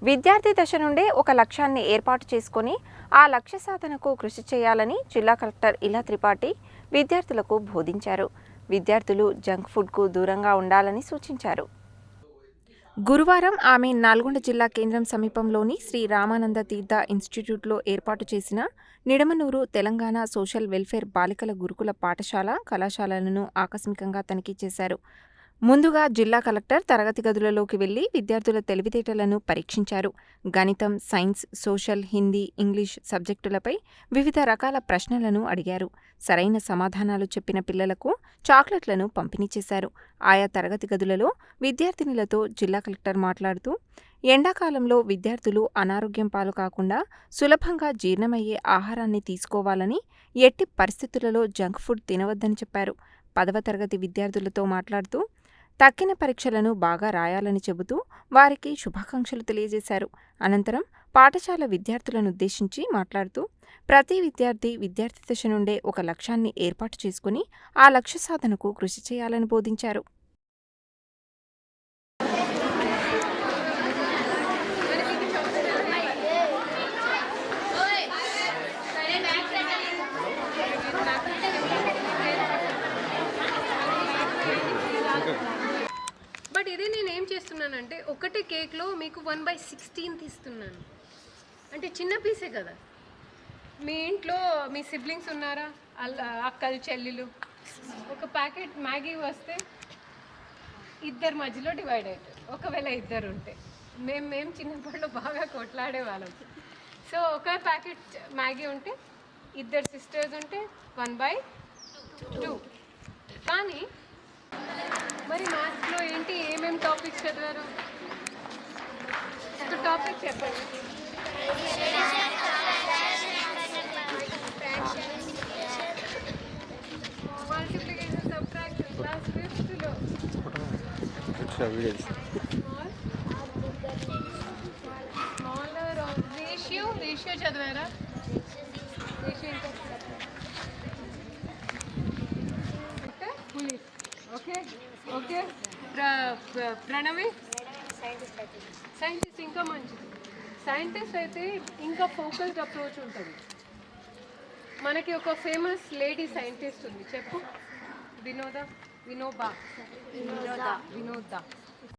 విద్యార్థి దశ నుండే ఒక లక్ష్యాన్ని ఏర్పాటు చేసుకొని ఆ లక్ష్య సాధనకు కృషి చేయాలని జిల్లా కలెక్టర్ ఇలా త్రిపాఠి విద్యార్థులకు బోధించారు. విద్యార్థులు జంక్ ఫుడ్కు దూరంగా ఉండాలని సూచించారు. గురువారం ఆమె నల్గొండ జిల్లా కేంద్రం సమీపంలోని శ్రీ రామానంద తీర్థ ఇన్స్టిట్యూట్లో ఏర్పాటు చేసిన నిడమనూరు తెలంగాణ సోషల్ వెల్ఫేర్ బాలికల గురుకుల పాఠశాల, కళాశాలలను ఆకస్మికంగా తనిఖీ చేశారు. ముందుగా జిల్లా కలెక్టర్ తరగతి గదులలోకి వెళ్లి విద్యార్థుల తెలివితేటలను పరీక్షించారు. గణితం, సైన్స్, సోషల్, హిందీ, ఇంగ్లీష్ సబ్జెక్టులపై వివిధ రకాల ప్రశ్నలను అడిగారు. సరైన సమాధానాలు చెప్పిన పిల్లలకు చాక్లెట్లను పంపిణీ చేశారు. ఆయా తరగతి గదులలో విద్యార్థినులతో జిల్లా కలెక్టర్ మాట్లాడుతూ, ఎండాకాలంలో విద్యార్థులు అనారోగ్యం పాలు కాకుండా సులభంగా జీర్ణమయ్యే ఆహారాన్ని తీసుకోవాలని, ఎట్టి పరిస్థితులలో జంక్ ఫుడ్ తినవద్దని చెప్పారు. 10వ తరగతి విద్యార్థులతో మాట్లాడుతూ తక్కిన పరీక్షలను బాగా రాయాలని చెబుతూ వారికి శుభాకాంక్షలు తెలియజేశారు. అనంతరం పాఠశాల విద్యార్థులనుద్దేశించి మాట్లాడుతూ ప్రతి విద్యార్థి దశ నుండే ఒక లక్ష్యాన్ని ఏర్పాటు చేసుకుని ఆ లక్ష్య సాధనకు కృషి చేయాలని బోధించారు. బట్ ఇది నేను ఏం చేస్తున్నానంటే ఒకటే కేక్లో మీకు 1/16 ఇస్తున్నాను. అంటే చిన్న పీసే కదా. మీ ఇంట్లో మీ సిబ్లింగ్స్ ఉన్నారా, అక్కలు చెల్లెలు, ఒక ప్యాకెట్ మ్యాగీ వస్తే ఇద్దరు మధ్యలో డివైడ్ అవుతారు. ఒకవేళ ఇద్దరు ఉంటే మేము చిన్నప్పట్లో బాగా కొట్లాడే వాళ్ళం. సో ఒక ప్యాకెట్ మ్యాగీ ఉంటే ఇద్దరు సిస్టర్స్ ఉంటే 1/2. కానీ మరి మ్యాథ్స్లో ఏంటి, ఏమేమి టాపిక్స్ చదివారు? ఒక టాపిక్ చెప్పండి. Multiplication, subtraction class 5th smaller ratio చదివారా? రేషియో ఇంకా ఓకే. ప్రణవి సైంటిస్ట్ ఇంకా మంచిది. సైంటిస్ట్ అయితే ఇంకా ఫోకస్డ్ అప్రోచ్ ఉంటుంది. మనకి ఒక ఫేమస్ లేడీ సైంటిస్ట్ ఉంది, చెప్పు. వినోద.